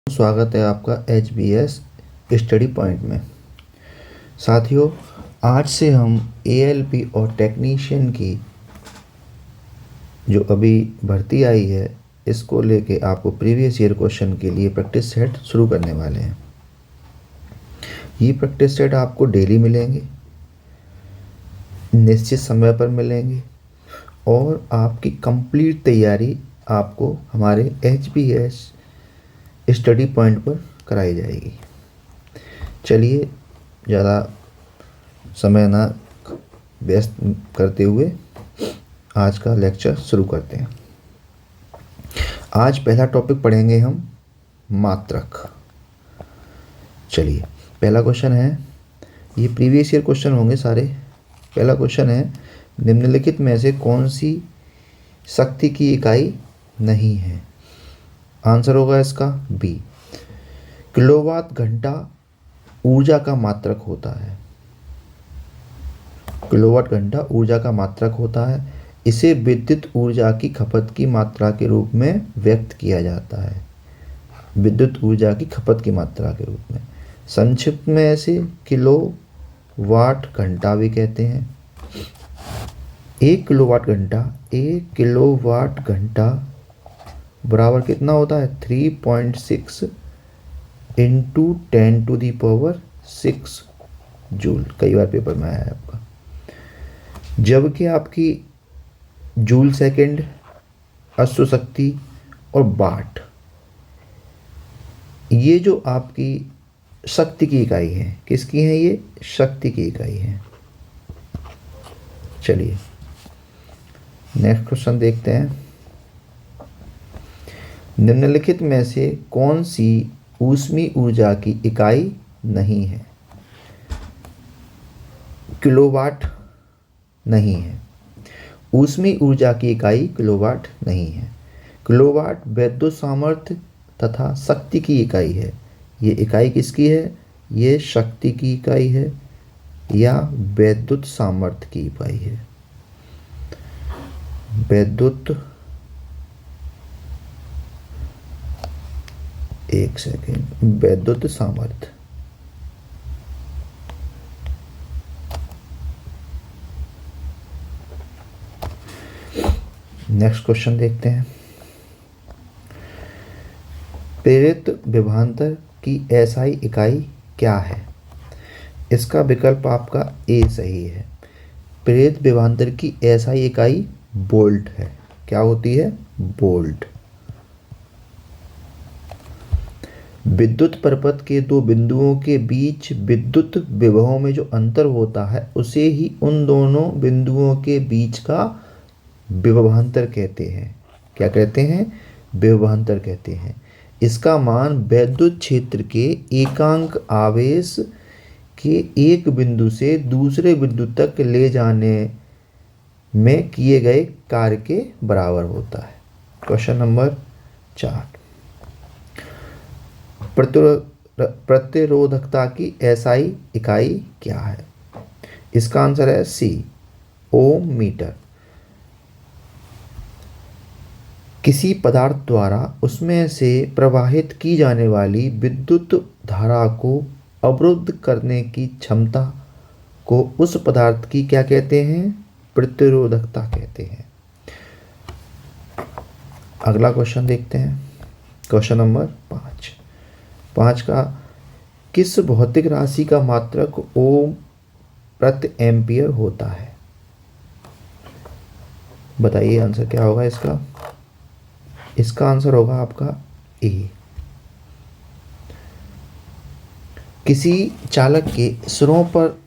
स्वागत है आपका HBS स्टडी पॉइंट में। साथियों, आज से हम ALP और टेक्नीशियन की जो अभी भर्ती आई है इसको लेके आपको प्रीवियस ईयर क्वेश्चन के लिए प्रैक्टिस सेट शुरू करने वाले हैं। ये प्रैक्टिस सेट आपको डेली मिलेंगे, निश्चित समय पर मिलेंगे और आपकी कंप्लीट तैयारी आपको हमारे HBS स्टडी पॉइंट पर कराई जाएगी। चलिए ज़्यादा समय ना व्यस्त करते हुए आज का लेक्चर शुरू करते हैं। आज पहला टॉपिक पढ़ेंगे हम मात्रक। चलिए, पहला क्वेश्चन है, ये प्रीवियस ईयर क्वेश्चन होंगे सारे। पहला क्वेश्चन है, निम्नलिखित में से कौन सी शक्ति की इकाई नहीं है? आंसर होगा इसका बी, किलोवाट घंटा ऊर्जा का मात्रक होता है। किलोवाट घंटा ऊर्जा का मात्रक होता है। इसे विद्युत ऊर्जा की खपत की मात्रा के रूप में व्यक्त किया जाता है। विद्युत ऊर्जा की खपत की मात्रा के रूप में, संक्षिप्त में इसे किलोवाट घंटा भी कहते हैं। एक किलोवाट घंटा बराबर कितना होता है? 3.6 इंटू 10⁶ जूल। कई बार पेपर में आया है आपका। जबकि आपकी जूल सेकंड, अश्वशक्ति और वाट, ये जो आपकी शक्ति की इकाई है, किसकी है? ये शक्ति की इकाई है। चलिए नेक्स्ट क्वेश्चन देखते हैं। निम्नलिखित में से कौन सी ऊष्मीय ऊर्जा की इकाई नहीं है? किलोवाट नहीं है। ऊष्मीय ऊर्जा की इकाई किलोवाट नहीं है। किलोवाट विद्युत सामर्थ्य तथा शक्ति की इकाई है। ये इकाई किसकी है? ये शक्ति की इकाई है या विद्युत सामर्थ्य की इकाई है? विद्युत, एक सेकेंड, विद्युत सामर्थ्य। नेक्स्ट क्वेश्चन देखते हैं। प्रेरित विभवांतर की एसआई इकाई क्या है? इसका विकल्प आपका ए सही है। प्रेरित विभवांतर की एसआई इकाई वोल्ट है। क्या होती है? वोल्ट। विद्युत परिपथ के दो बिंदुओं के बीच विद्युत विभव में जो अंतर होता है उसे ही उन दोनों बिंदुओं के बीच का विभवांतर कहते हैं। क्या कहते हैं? विभवांतर कहते हैं। इसका मान विद्युत क्षेत्र के एकांक आवेश के एक बिंदु से दूसरे बिंदु तक ले जाने में किए गए कार्य के बराबर होता है। क्वेश्चन नंबर 4, प्रतिरोधकता की एसआई इकाई क्या है? इसका आंसर है सी, ओम मीटर। किसी पदार्थ द्वारा उसमें से प्रवाहित की जाने वाली विद्युत धारा को अवरुद्ध करने की क्षमता को उस पदार्थ की क्या कहते हैं? प्रतिरोधकता कहते हैं। अगला क्वेश्चन देखते हैं। क्वेश्चन नंबर 5 का, किस भौतिक राशि का मात्रक ओम प्रति एम्पियर होता है? बताइए आंसर क्या होगा इसका? इसका आंसर होगा आपका ए। किसी चालक के सिरों पर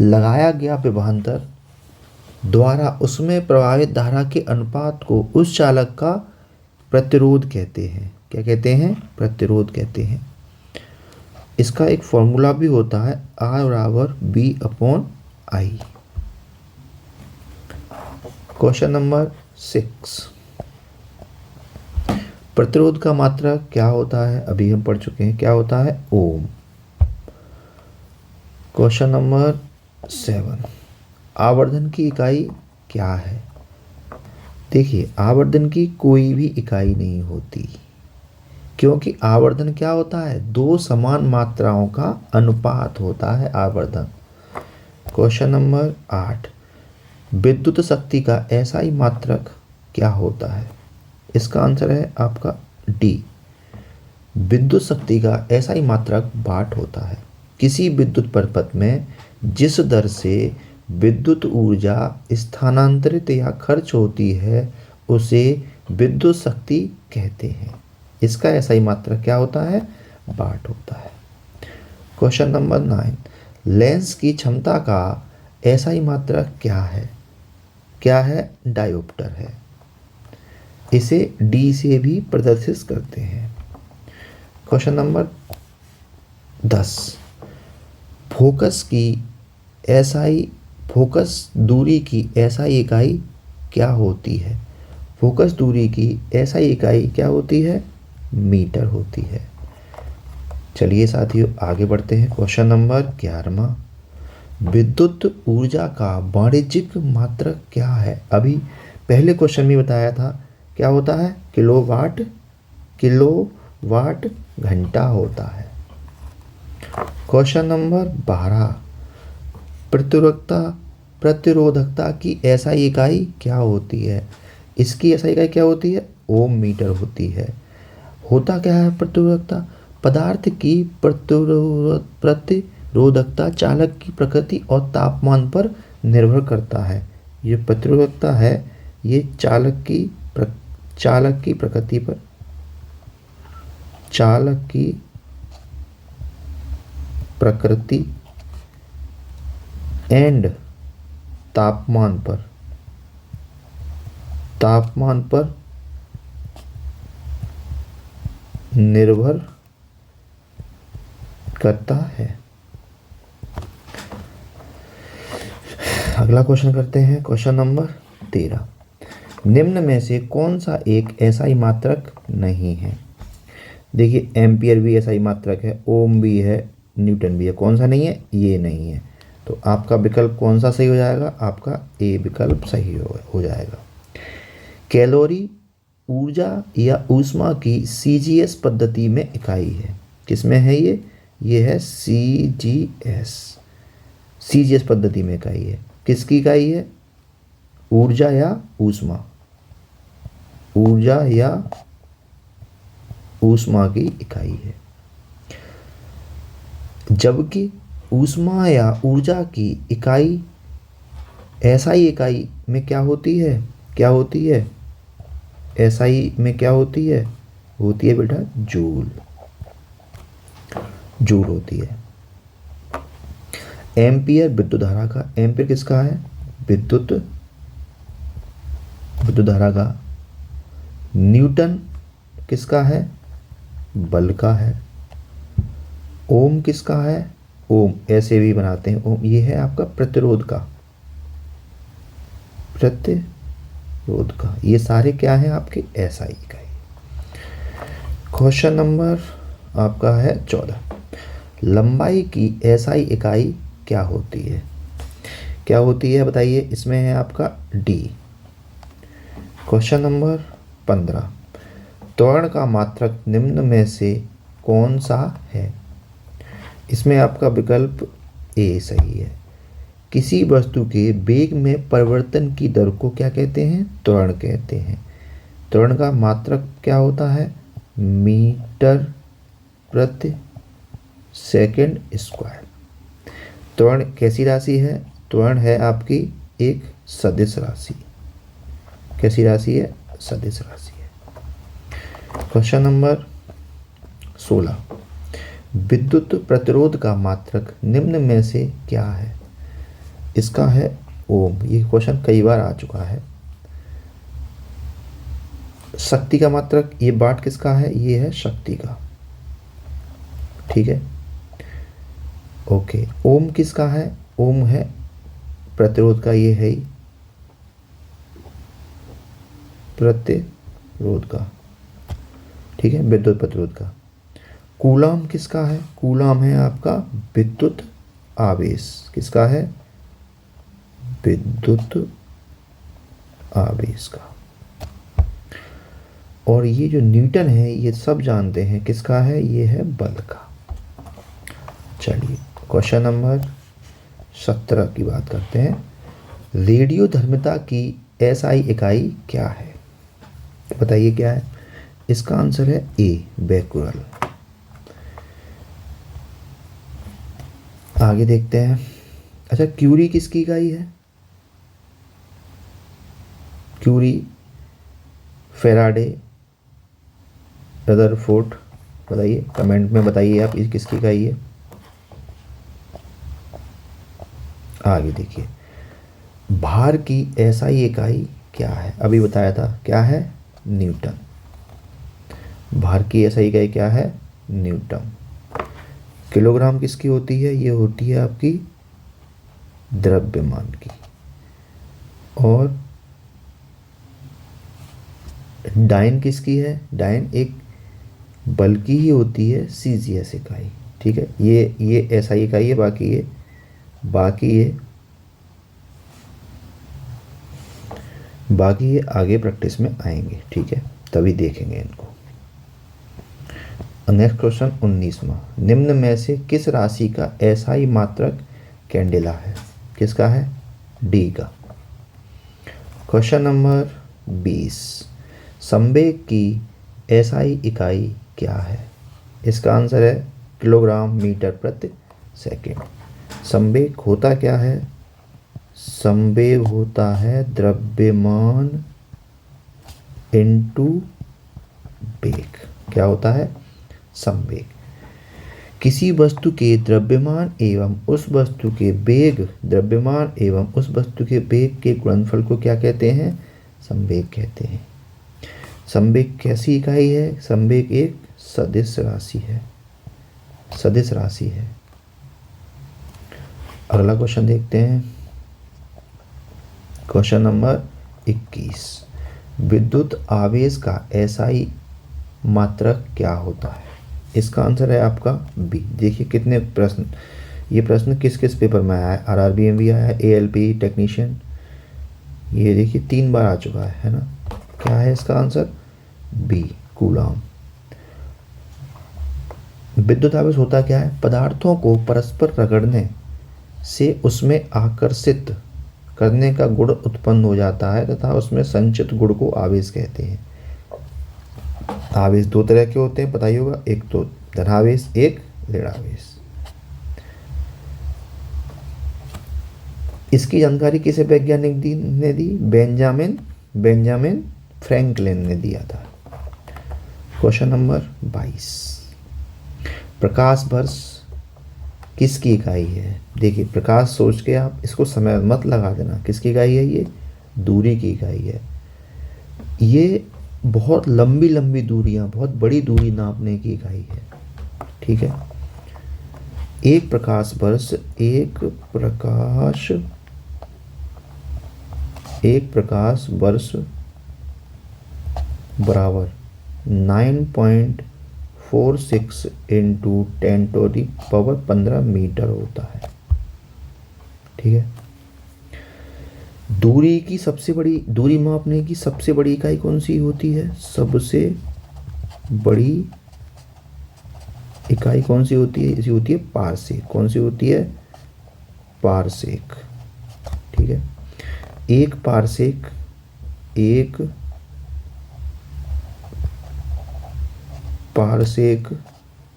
लगाया गया विभवांतर द्वारा उसमें प्रवाहित धारा के अनुपात को उस चालक का प्रतिरोध कहते हैं। क्या कहते हैं? प्रतिरोध कहते हैं। इसका एक फॉर्मूला भी होता है, R बराबर B/I। क्वेश्चन नंबर 6, प्रतिरोध का मात्रक क्या होता है? अभी हम पढ़ चुके हैं, क्या होता है? ओम। क्वेश्चन नंबर 7, आवर्धन की इकाई क्या है? देखिए, आवर्धन की कोई भी इकाई नहीं होती। क्योंकि आवर्धन क्या होता है, दो समान मात्राओं का अनुपात होता है आवर्धन। क्वेश्चन नंबर 8, विद्युत शक्ति का एसआई मात्रक क्या होता है? इसका आंसर है आपका डी। विद्युत शक्ति का एसआई मात्रक वाट होता है। किसी विद्युत परिपथ में जिस दर से विद्युत ऊर्जा स्थानांतरित या खर्च होती है उसे विद्युत शक्ति कहते हैं। इसका एसआई मात्रक क्या होता है? वाट होता है। क्वेश्चन नंबर 9, लेंस की क्षमता का एसआई मात्रक क्या है? क्या है? डायोप्टर है। इसे डी से भी प्रदर्शित करते हैं। क्वेश्चन नंबर 10, फोकस दूरी की एसआई इकाई क्या होती है? फोकस दूरी की एसआई इकाई क्या होती है? मीटर होती है। चलिए साथियों आगे बढ़ते हैं। क्वेश्चन नंबर 11, विद्युत ऊर्जा का वाणिज्यिक मात्रक क्या है? अभी पहले क्वेश्चन में बताया था क्या होता है? किलोवाट घंटा होता है। क्वेश्चन नंबर 12, प्रतिरोधकता की एसआई इकाई क्या होती है? इसकी एसआई इकाई क्या होती है? ओम मीटर होती है। होता क्या है प्रतिरोधकता? पदार्थ की प्रतिरोधकता चालक की प्रकृति और तापमान पर निर्भर करता है। ये प्रतिरोधकता है, ये चालक की प्रकृति एंड तापमान पर निर्भर करता है। अगला क्वेश्चन करते हैं। क्वेश्चन नंबर 13, निम्न में से कौन सा एक एसआई मात्रक नहीं है? देखिए एम्पियर भी एसआई मात्रक है, ओम भी है, न्यूटन भी है। कौन सा नहीं है? ये नहीं है। तो आपका विकल्प कौन सा सही हो जाएगा? आपका ए विकल्प सही हो जाएगा। कैलोरी ऊर्जा या ऊष्मा की सीजीएस पद्धति में इकाई है। किसमें है ये है सीजीएस पद्धति में इकाई है। किसकी इकाई है? ऊर्जा या ऊष्मा की इकाई है। जबकि ऊष्मा या ऊर्जा की इकाई एसआई इकाई में क्या होती है? एसआई में क्या होती है? होती है बेटा जूल होती है। एम्पियर विद्युत धारा का, एम्पियर किसका है? विद्युत धारा का। न्यूटन किसका है? बल का है। ओम किसका है? ओम ऐसे भी बनाते हैं ओम, ये है आपका प्रतिरोध का। ये सारे क्या हैं? आपके एसआई इकाई। क्वेश्चन नंबर आपका है 14, लंबाई की एसआई इकाई क्या होती है? क्या होती है बताइए? इसमें है आपका डी। क्वेश्चन नंबर 15, त्वरण का मात्रक निम्न में से कौन सा है? इसमें आपका विकल्प ए सही है। किसी वस्तु के वेग में परिवर्तन की दर को क्या कहते हैं? त्वरण कहते हैं। त्वरण का मात्रक क्या होता है? मीटर प्रति सेकंड स्क्वायर। त्वरण कैसी राशि है? त्वरण है आपकी एक सदिश राशि। कैसी राशि है? सदिश राशि है। क्वेश्चन नंबर 16, विद्युत प्रतिरोध का मात्रक निम्न में से क्या है? इसका है ओम। ये क्वेश्चन कई बार आ चुका है। शक्ति का मात्रक, ये वाट किसका है? ये है शक्ति का। ठीक है, ओके। ओम किसका है? ओम है प्रतिरोध का, ये है ही प्रतिरोध का। ठीक है, विद्युत प्रतिरोध का। कूलाम किसका है? कूलाम है आपका विद्युत आवेश। किसका है? विद्युत आवेश का। और ये जो न्यूटन है ये सब जानते हैं किसका है, ये है बल का। चलिए क्वेश्चन नंबर 17 की बात करते हैं। रेडियोधर्मिता की एसआई इकाई क्या है, बताइए क्या है। इसका आंसर है ए, बेकुरल। आगे देखते हैं। अच्छा, क्यूरी किसकी इकाई है, क्यूरी, फेराडे, रदरफोर्ड, बताइए कमेंट में बताइए आप इस किसकी इकाई है। आगे देखिए, भार की एसआई इकाई क्या है, अभी बताया था क्या है, न्यूटन। भार की एसआई इकाई क्या है, न्यूटन। किलोग्राम किसकी होती है, ये होती है आपकी द्रव्यमान की। और डाइन किसकी है, डाइन एक बल की ही होती है, सीजीएस इकाई। ठीक है, ये एसआई इकाई है, बाकी ये आगे प्रैक्टिस में आएंगे। ठीक है, तभी देखेंगे इनको। नेक्स्ट क्वेश्चन 19वां। निम्न में से किस राशि का एसआई मात्रक कैंडेला है, किसका है, डी का। Question number 20। संवेग की एसआई इकाई क्या है, इसका आंसर है किलोग्राम मीटर प्रति सेकेंड। संवेग होता क्या है, संवेग होता है द्रव्यमान इनटू वेग। क्या होता है, संवेग। किसी वस्तु के द्रव्यमान एवं उस वस्तु के वेग, द्रव्यमान एवं उस वस्तु के वेग के गुणनफल को क्या कहते हैं, संवेग कहते हैं। संवेग कैसी इकाई है, संवेग एक सदिश राशि है, सदिश राशि है। अगला क्वेश्चन देखते हैं। Question number 21। विद्युत आवेश का एसआई मात्रक क्या होता है, इसका आंसर है आपका बी। देखिए कितने प्रश्न, ये प्रश्न किस किस पेपर में आया है, आरआरबी में भी आया है, एएलपी टेक्नीशियन, ये देखिए 3 बार आ चुका है ना। क्या है इसका आंसर, बी, कूलॉम। विद्युत आवेश होता क्या है, पदार्थों को परस्पर रगड़ने से उसमें आकर्षित करने का गुण उत्पन्न हो जाता है तथा उसमें संचित गुण को आवेश कहते हैं। आवेश 2 तरह के होते हैं, पता ही होगा, एक तो धनावेश, एक ऋणावेश। इसकी जानकारी किसे वैज्ञानिक ने दी, बेंजामिन फ्रैंकलिन ने दिया था। Question number 22। प्रकाश वर्ष किसकी इकाई है, देखिए प्रकाश सोच के आप इसको समय मत लगा देना, किसकी इकाई है, ये दूरी की इकाई है। ये बहुत लंबी लंबी दूरियां, बहुत बड़ी दूरी नापने की इकाई है। ठीक है, एक प्रकाश वर्ष बराबर 9.46 इंटू 10⁻15 मीटर होता है। ठीक है, दूरी मापने की सबसे बड़ी इकाई कौन सी होती है, सबसे बड़ी इकाई कौन सी होती है, इसी होती है पारसेक। कौन सी होती है, पारसेक। ठीक है, एक पारसेक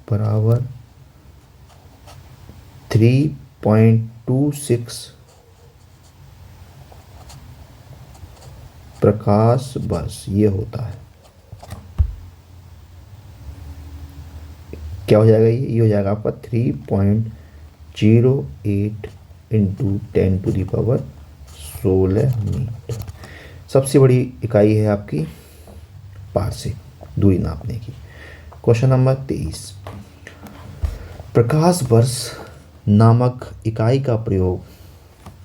बराबर 3.26 प्रकाश वर्ष ये होता है। क्या हो जाएगा, ये हो जाएगा आपका 3.08 इंटू 10⁻16 मीटर। सबसे बड़ी इकाई है आपकी पारसेक, दूरी नापने की। Question number 23। प्रकाश वर्ष नामक इकाई का प्रयोग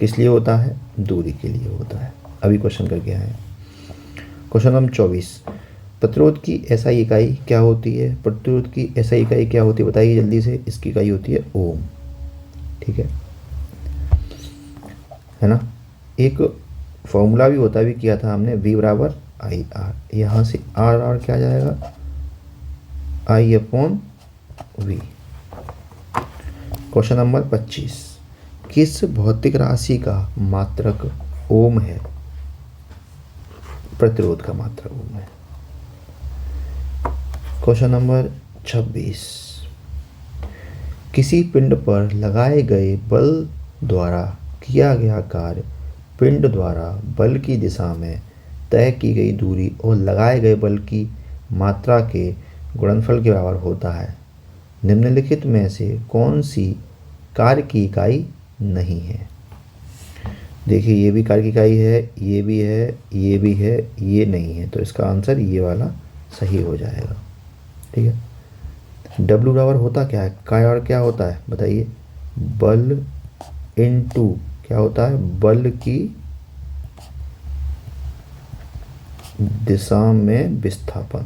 किस लिए होता है, दूरी के लिए होता है। अभी क्वेश्चन करके आए। Question number 24। प्रतिरोध की एसआई इकाई क्या होती है, प्रतिरोध की एसआई इकाई क्या होती है, बताइए जल्दी से। इसकी इकाई होती है ओम। ठीक है ना। एक फॉर्मूला भी होता भी किया था हमने, V बराबर आई आर, यहाँ से आर आर क्या आ जाएगा, आई अपॉन वी। क्वेश्चन नंबर 25, किस भौतिक राशि का मात्रक ओम है? प्रतिरोध का मात्रक ओम है। क्वेश्चन नंबर 26, किसी पिंड पर लगाए गए बल द्वारा किया गया कार्य पिंड द्वारा बल की दिशा में तय की गई दूरी और लगाए गए बल की मात्रा के गुणनफल के बराबर होता है। निम्नलिखित में से कौन सी कार्य की इकाई नहीं है? देखिए, ये भी कार्य की इकाई है, ये भी है, ये भी है, ये नहीं है, तो इसका आंसर ये वाला सही हो जाएगा। ठीक है। W बराबर होता क्या है, काय और क्या होता है बताइए, बल इनटू क्या होता है, बल की दिशा में विस्थापन।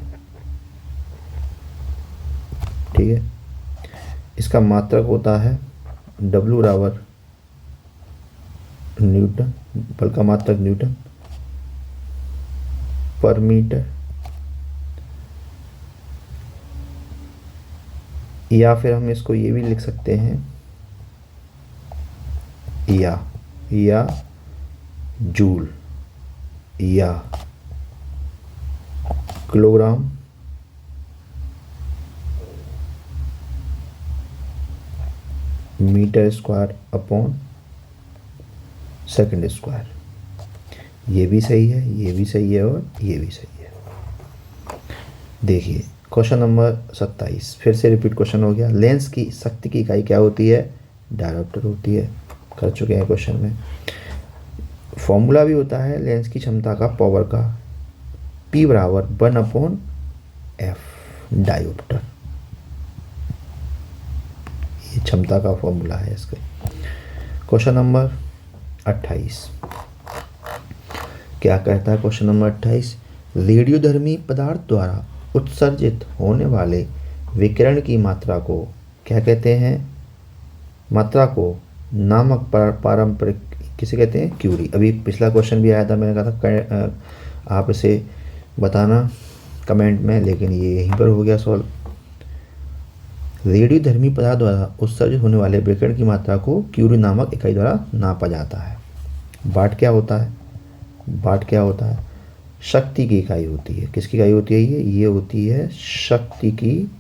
ठीक है। इसका मात्रक होता है W बराबर न्यूटन, बल का मात्रक न्यूटन पर मीटर, या फिर हम इसको ये भी लिख सकते हैं या जूल या kilogram metre square upon second square. ये भी सही है, ये भी सही है और ये भी सही है। देखिए क्वेश्चन नंबर 27, फिर से रिपीट क्वेश्चन हो गया। लेंस की शक्ति की इकाई क्या होती है? डायोप्टर होती है। कर चुके हैं क्वेश्चन में। फॉर्मूला भी होता है लेंस की क्षमता का, पावर का, P बराबर 1/f डायोप्टर। ये क्षमता का फॉर्मूला है इसका। क्वेश्चन नंबर 28 क्या कहता है? क्वेश्चन नंबर 28, रेडियोधर्मी पदार्थ द्वारा उत्सर्जित होने वाले विकिरण की मात्रा को क्या कहते हैं? मात्रा को नामक पारंपरिक किसे कहते हैं? क्यूरी। अभी पिछला क्वेश्चन भी आया था, मैंने कहा था आप इसे बताना कमेंट में, लेकिन ये यहीं पर हो गया सॉल्व। रेडियोधर्मी पदार्थ द्वारा उत्सर्जित होने वाले विकिरण की मात्रा को क्यूरी नामक इकाई द्वारा नापा जाता है। वाट क्या होता है? वाट क्या होता है? शक्ति की इकाई होती है। किसकी इकाई होती है? ये होती है शक्ति की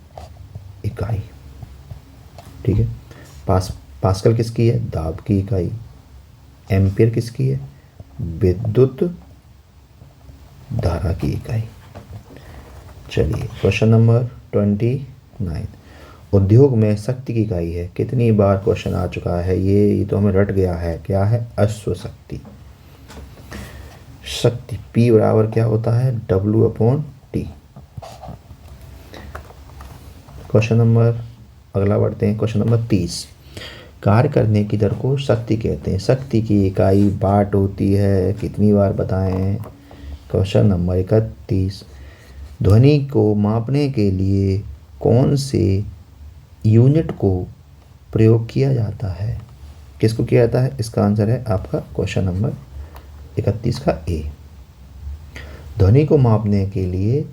इकाई। ठीक है। पास्कल किसकी है? दाब की इकाई। एम्पियर किसकी है? विद्युत धारा की इकाई। चलिए क्वेश्चन नंबर 29, उद्योग में शक्ति की इकाई है। कितनी बार क्वेश्चन आ चुका है ये तो हमें रट गया है। क्या है? अश्व शक्ति। शक्ति P बराबर क्या होता है? W/T। क्वेश्चन नंबर अगला बढ़ते हैं। क्वेश्चन नंबर 30, कार्य करने की दर को शक्ति कहते हैं। शक्ति की इकाई वाट होती है। कितनी बार बताएं? क्वेश्चन नंबर 31, ध्वनि को मापने के लिए कौन से यूनिट को प्रयोग किया जाता है? किसको किया जाता है? इसका आंसर है आपका क्वेश्चन नंबर 31 का ए। ध्वनि को मापने के लिए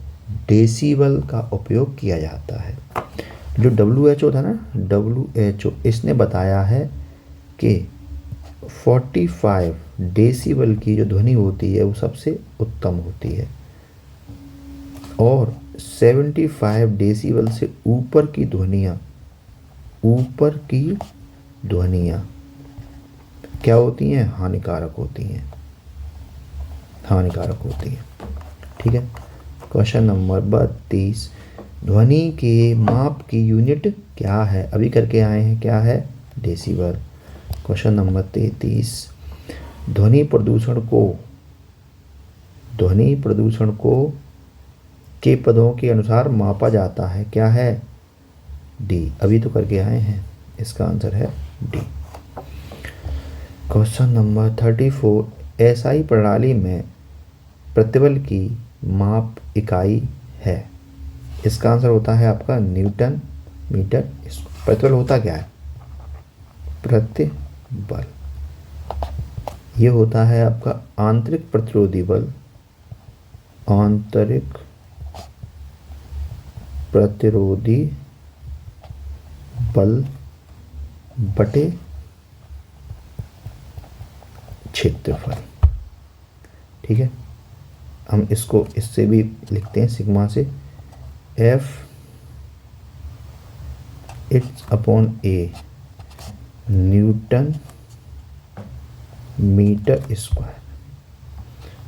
डेसिबल का उपयोग किया जाता है। जो WHO था ना, WHO, इसने बताया है कि 45 डेसिबल की जो ध्वनि होती है वो सबसे उत्तम होती है, और 75 डेसिबल से ऊपर की ध्वनियाँ क्या होती हैं? हानिकारक होती हैं। ठीक है। क्वेश्चन नंबर 32, ध्वनि के माप की यूनिट क्या है? अभी करके आए हैं, क्या है? डेसिबल। क्वेश्चन नंबर 33, ध्वनि प्रदूषण को के पदों के अनुसार मापा जाता है। क्या है? डी। अभी तो करके आए हैं, इसका आंसर है डी। क्वेश्चन नंबर 34, एसआई प्रणाली में प्रतिबल की माप इकाई है। इसका आंसर होता है आपका न्यूटन मीटर। प्रतिबल होता क्या है? प्रतिबल ये होता है आपका आंतरिक प्रतिरोधी बल आंतरिक प्रतिरोधी बल बटे क्षेत्रफल। ठीक है, हम इसको इससे भी लिखते हैं सिग्मा से, F it's upon a newton metre square.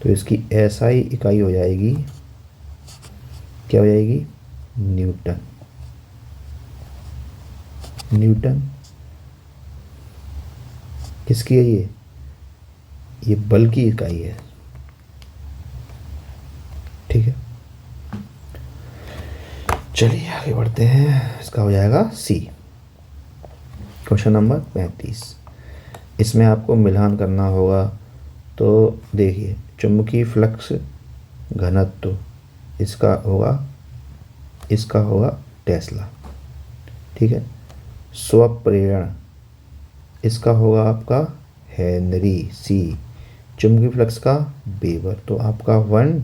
तो इसकी SI इकाई हो जाएगी, क्या हो जाएगी, न्यूटन। न्यूटन किसकी है ये बल की इकाई है। ठीक है, चलिए आगे बढ़ते हैं। इसका हो जाएगा सी। Question number 35। इसमें आपको मिलान करना होगा। तो देखिए, चुंबकीय फ्लक्स घनत्व इसका होगा टेस्ला। ठीक है, स्वप्रेरण इसका होगा आपका हेनरी सी। चुंबकीय फ्लक्स का वेबर, तो आपका 1,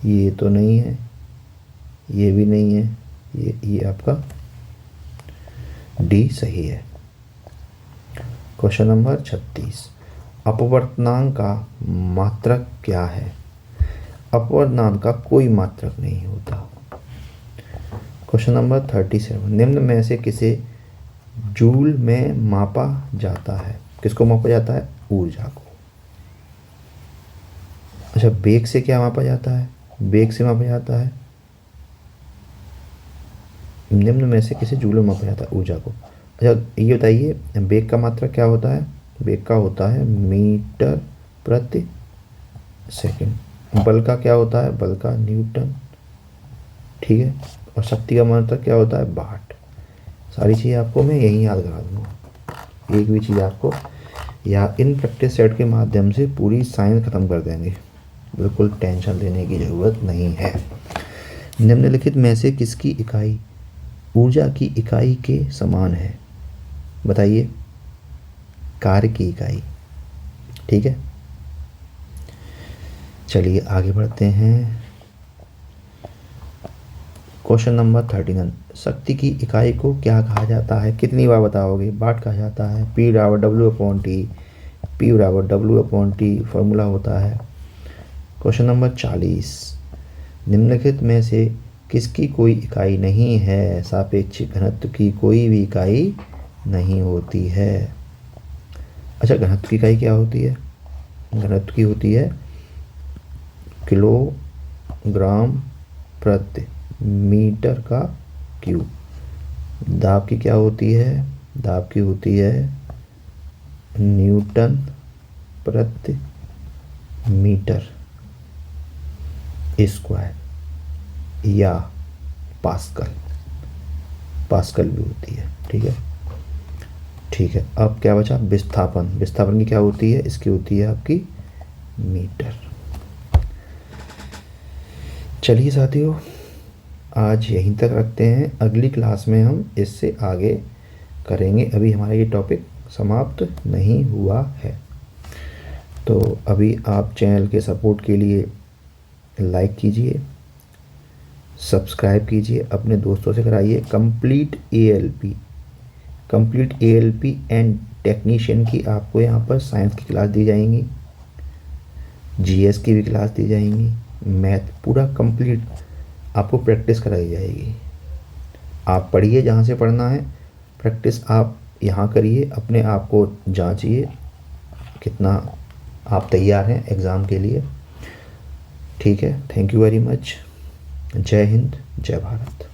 ये तो नहीं है, ये भी नहीं है, ये आपका डी सही है। Question number 36। अपवर्तनांक का मात्रक क्या है? अपवर्तनांक का कोई मात्रक नहीं होता। Question number 37। निम्न में से किसे जूल में मापा जाता है? किसको मापा जाता है? ऊर्जा को। अच्छा, वेग से क्या मापा जाता है? वेग से मापा जाता है, निम्न में से किसे जूल में मापा जाता है? ऊर्जा को। अच्छा, ये बताइए वेग का मात्रक क्या होता है? वेग का होता है मीटर प्रति सेकंड। बल का क्या होता है? बल का न्यूटन। ठीक है, और शक्ति का मात्रक क्या होता है? वाट। सारी चीज़ें आपको मैं यहीं याद करा दूँगा। एक भी चीज़ आपको या इन प्रैक्टिस सेट के माध्यम से पूरी साइंस ख़त्म कर देंगे। बिल्कुल टेंशन लेने की ज़रूरत नहीं है। निम्नलिखित में से किसकी इकाई ऊर्जा की इकाई के समान है? बताइए, कार्य की इकाई। ठीक है, चलिए आगे बढ़ते हैं। Question number 39। शक्ति की इकाई को क्या कहा जाता है? कितनी बार बताओगे? वाट कहा जाता है। P बराबर W/T, P बराबर W/T फॉर्मूला होता है। Question number 40। निम्नलिखित में से किसकी कोई इकाई नहीं है? सापेक्षिक घनत्व की कोई भी इकाई नहीं होती है। अच्छा, घनत्व की इकाई क्या होती है? घनत्व की होती है किलोग्राम प्रति मीटर का क्यूब। दाब की क्या होती है? दाब की होती है न्यूटन प्रति मीटर स्क्वायर या पास्कल। पास्कल भी होती है। ठीक है, ठीक है। अब क्या बचा? विस्थापन। विस्थापन की क्या होती है? इसकी होती है आपकी मीटर। चलिए साथियों, आज यहीं तक रखते हैं। अगली क्लास में हम इससे आगे करेंगे। अभी हमारा ये टॉपिक समाप्त नहीं हुआ है। तो अभी आप चैनल के सपोर्ट के लिए लाइक कीजिए, सब्सक्राइब कीजिए, अपने दोस्तों से कराइए। कंप्लीट ALP एंड टेक्नीशियन की आपको यहाँ पर साइंस की क्लास दी जाएंगी, GS की भी क्लास दी जाएंगी, मैथ पूरा कंप्लीट आपको प्रैक्टिस कराई जाएगी। आप पढ़िए जहाँ से पढ़ना है, प्रैक्टिस आप यहाँ करिए, अपने आप को जांचिए कितना आप तैयार हैं एग्ज़ाम के लिए। ठीक है, थैंक यू वेरी मच। जय हिंद, जय भारत।